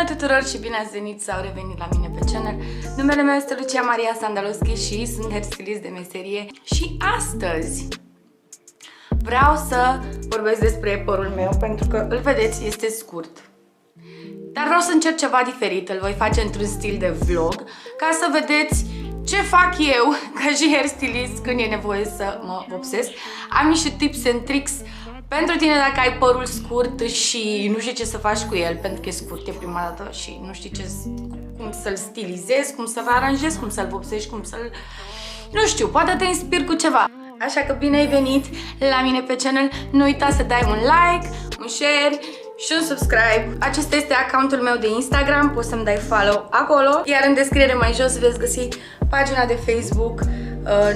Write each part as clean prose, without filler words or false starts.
Bună tuturor și bine ați venit sau revenit la mine pe channel. Numele meu este Lucia Maria Sandalowski și sunt hairstylist de meserie. Și astăzi vreau să vorbesc despre părul meu pentru că îl vedeți, este scurt. Dar vreau să încerc ceva diferit, îl voi face într-un stil de vlog ca să vedeți ce fac eu ca și hairstylist când e nevoie să mă vopsesc. Am niște tips and tricks pentru tine dacă ai părul scurt și nu știi ce să faci cu el, pentru că e scurt, e prima dată și nu știi cum să-l stilizezi, cum să-l aranjezi, cum să-l vopsești, cum să-l... Nu știu, poate te inspir cu ceva. Așa că bine ai venit la mine pe channel, nu uita să dai un like, un share și un subscribe. Acesta este accountul meu de Instagram, poți să-mi dai follow acolo. Iar în descriere mai jos veți găsi pagina de Facebook,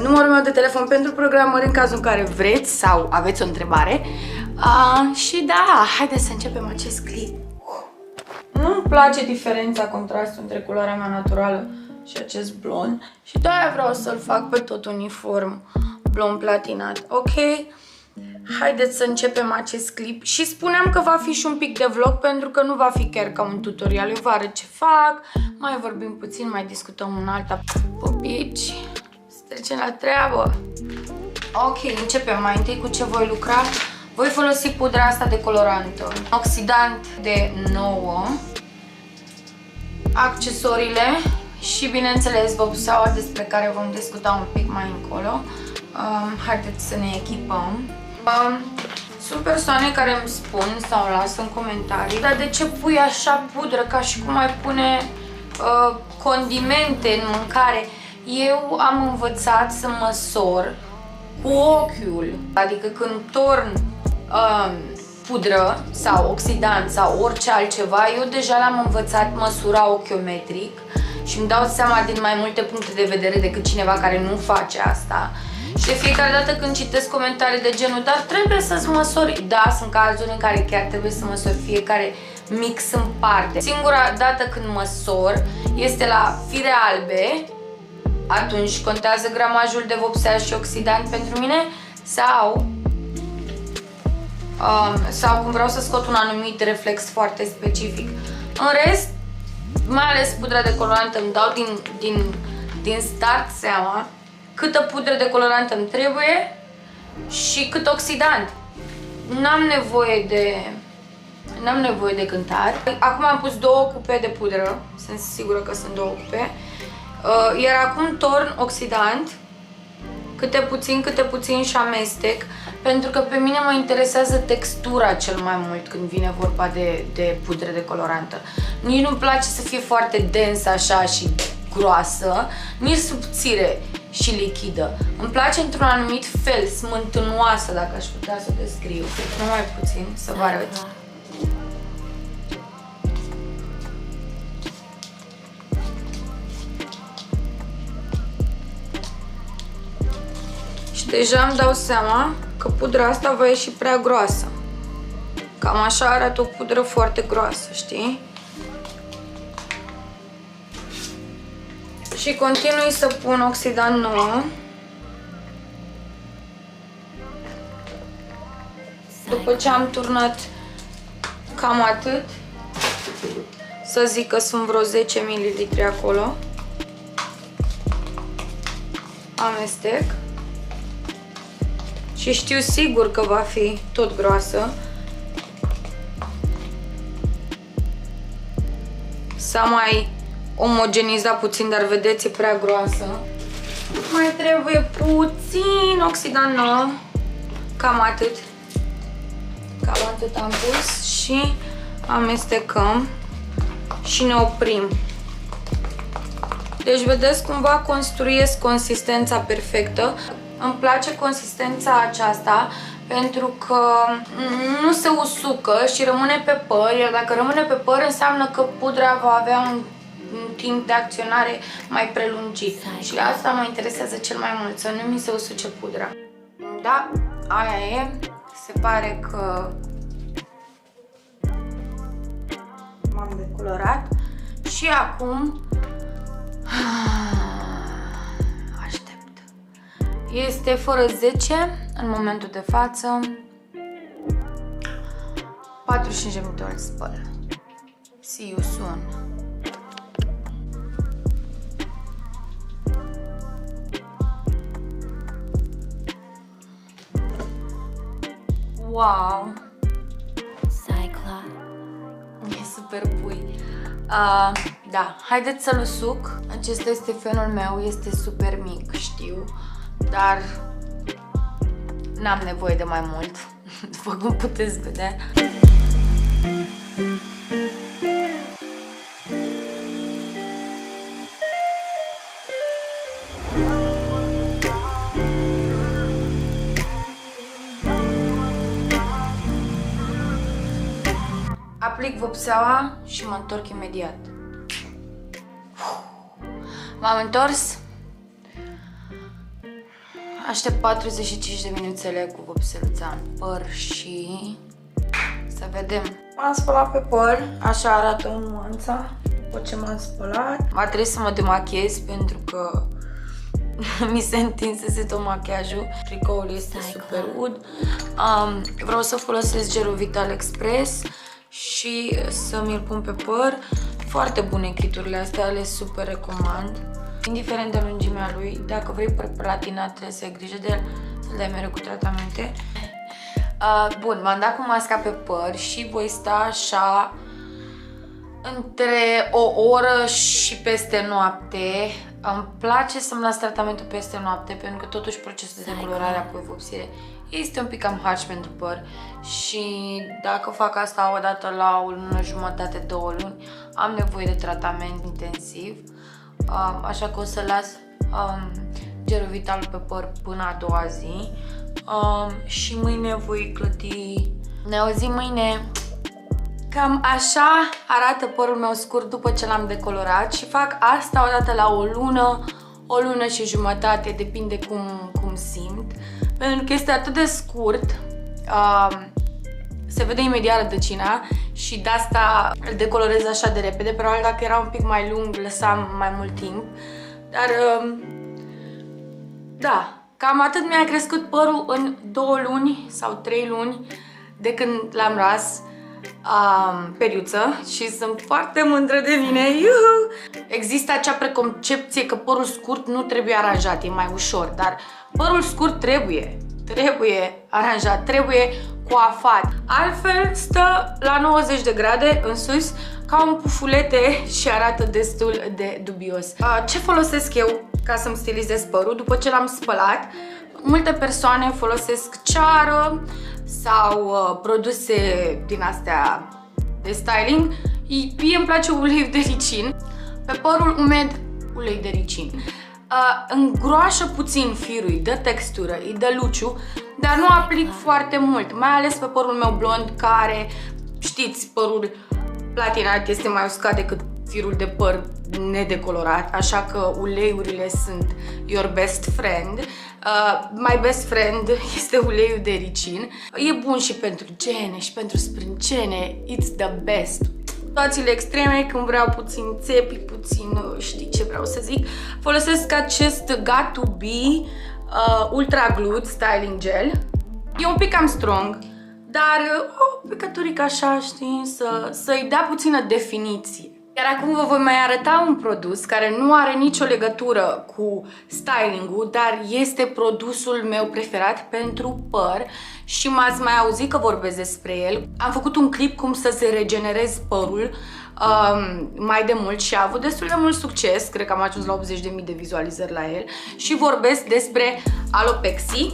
numărul meu de telefon pentru programări în cazul în care vreți sau aveți o întrebare. Și da, haideți să începem acest clip. Nu-mi place diferența, contrastul între culoarea mea naturală și acest blond. Și de-aia vreau să-l fac pe tot uniform, blond platinat, ok? Haideți să începem acest clip și spuneam că va fi și un pic de vlog pentru că nu va fi chiar ca un tutorial. Eu vă arăt ce fac, mai vorbim puțin, mai discutăm un alta. Popici, să trecem la treabă. Ok, începem mai întâi cu ce voi lucra. Voi folosi pudra asta de colorantă, oxidant de 9, accesoriile și bineînțeles vopseaua despre care vom discuta un pic mai încolo. Haideți să ne echipăm. Sunt persoane care îmi spun sau lasă în comentarii: dar de ce pui așa pudră, ca și cum ai pune condimente în mâncare? Eu am învățat să măsor cu ochiul, adică când torn pudră sau oxidant sau orice altceva, eu deja l-am învățat măsura ochiometric și îmi dau seama din mai multe puncte de vedere decât cineva care nu face asta. Și de fiecare dată când citesc comentarii de genul: dar trebuie să-ți măsori. Da, sunt cazuri în care chiar trebuie să măsori fiecare mix în parte. Singura dată când măsor este la fire albe, atunci contează gramajul de vopsea și oxidant pentru mine, sau când vreau să scot un anumit reflex foarte specific. În rest, mai ales pudra de colorant, îmi dau din start seama câtă pudră de colorant îmi trebuie și cât oxidant. N-am nevoie de cântar. Acum am pus 2 cupe de pudră, sunt sigură că sunt 2 cupe. Iar acum torn oxidant, câte puțin și amestec, pentru că pe mine mă interesează textura cel mai mult când vine vorba de pudră de colorantă. Nici nu-mi place să fie foarte densă așa și groasă, nici subțire și lichidă. Îmi place într-un anumit fel, smântânoasă, dacă aș putea să o descriu. Numai puțin, să vă arăt. Și deja îmi dau seama că pudra asta va ieși prea groasă. Cam așa arată o pudră foarte groasă, știi? Și continui să pun oxidant 9. După ce am turnat cam atât, să zic că sunt vreo 10 ml acolo, amestec și știu sigur că va fi tot groasă. S-a mai omogenizat puțin, dar vedeți, e prea groasă. Mai trebuie puțin oxidant nou. Cam atât. Cam atât am pus și amestecăm și ne oprim. Deci vedeți cumva construiesc consistența perfectă. Îmi place consistența aceasta pentru că nu se usucă și rămâne pe păr, iar dacă rămâne pe păr înseamnă că pudra va avea un timp de acționare mai prelungit. Și asta mă interesează cel mai mult, să nu mi se usuce pudra. Da, aia e. Se pare că m-am decolorat. Și acum aștept. Este fără 10 în momentul de față. 45 de minute îl spăl. See you soon. Wow! E super pui. Da, haideți să-l usuc. Acesta este fenul meu, este super mic, știu, dar n-am nevoie de mai mult, după cum puteți vedea. Aplic vopseaua și mă întorc imediat. M-am întors. Aștept 45 de minuțele cu vopseluța în păr și să vedem. M-am spălat pe păr, așa arată nuanța după ce m-am spălat. Va trebui să mă demachiez pentru că mi se întinsese tot machiajul. Tricoul este super ud. Vreau să folosesc gelul Vital Express și să mi-l pun pe păr. Foarte bune kiturile astea, le super recomand. Indiferent de lungimea lui, dacă vrei păr platinat, trebuie să ai grijă de el, să-l dai mereu cu tratamente. Bun, m-am dat cu masca pe păr și voi sta așa între o oră și peste noapte. Îmi place să-mi las tratamentul peste noapte, pentru că totuși procesul de decolorare apoi vopsire este un pic cam harsh pentru păr și dacă fac asta o dată la o lună jumătate, 2 luni, am nevoie de tratament intensiv, așa că o să las gelul Vital pe păr până a doua zi și mâine voi clăti. Ne auzim mâine! Cam așa arată părul meu scurt după ce l-am decolorat și fac asta o dată la o lună și jumătate, depinde cum simt. Pentru că este atât de scurt, se vede imediat rădăcina și de asta îl decolorez așa de repede. Probabil dacă era un pic mai lung, lăsam mai mult timp. Dar, da, cam atât mi-a crescut părul în 2 luni sau 3 luni de când l-am ras. Periuță și sunt foarte mândră de mine. Iuhu! Există acea preconcepție că părul scurt nu trebuie aranjat, e mai ușor, dar părul scurt trebuie aranjat, trebuie coafat. Altfel stă la 90 de grade în sus ca un pufulete și arată destul de dubios. Ce folosesc eu ca să-mi stilizez părul după ce l-am spălat? Multe persoane folosesc ceară sau produse din astea de styling. Mie îmi place uleiul de ricin. Pe părul umed, ulei de ricin. Îngroașă puțin firul, îi dă textură, îi dă luciu, dar nu aplic foarte mult, mai ales pe părul meu blond, care, știți, părul platinat este mai uscat decât firul de păr nedecolorat, așa că uleiurile sunt your best friend. My best friend este uleiul de ricin. E bun și pentru gene și pentru sprâncene. It's the best. Situațiile extreme, când vreau puțin țepi, puțin, știi ce vreau să zic, folosesc acest Got2b Ultra Glued Styling Gel. E un pic cam strong, dar o picăturică așa, știi, să-i dea puțină definiție. Iar acum vă voi mai arăta un produs care nu are nicio legătură cu styling-ul, dar este produsul meu preferat pentru păr și m-ați mai auzit că vorbesc despre el. Am făcut un clip cum să se regenereze părul mai de mult și a avut destul de mult succes, cred că am ajuns la 80.000 de vizualizări la el și vorbesc despre Alopexy.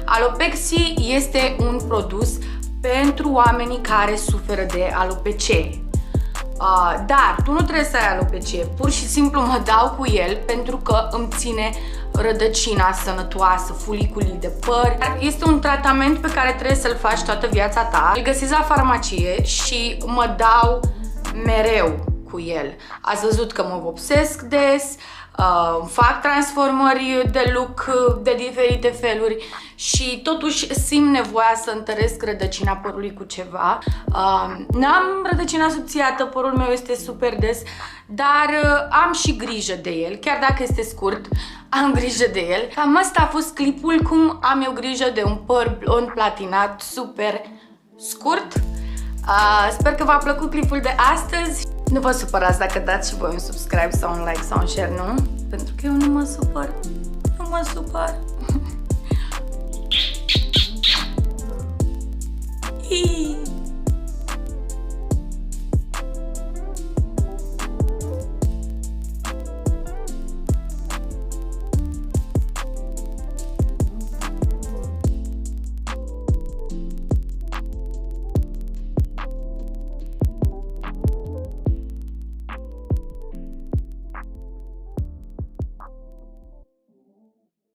Alopexy este un produs pentru oamenii care suferă de alopecie. Dar tu nu trebuie să ai alopecie, pur și simplu mă dau cu el pentru că îmi ține rădăcina sănătoasă, fuliculii de păr. Este un tratament pe care trebuie să-l faci toată viața ta. Îl găsiți la farmacie și mă dau mereu cu el. Ați văzut că mă vopsesc des, fac transformări de look de diferite feluri și totuși simt nevoia să întăresc rădăcina părului cu ceva. N-am rădăcina subțiată, părul meu este super des, dar am și grijă de el, chiar dacă este scurt, am grijă de el. Cam asta a fost clipul cum am eu grijă de un păr blond platinat super scurt. Sper că v-a plăcut clipul de astăzi. Nu vă supărați dacă dați și voi un subscribe sau un like sau un share, nu? Pentru că eu nu mă supăr. Nu mă supăr.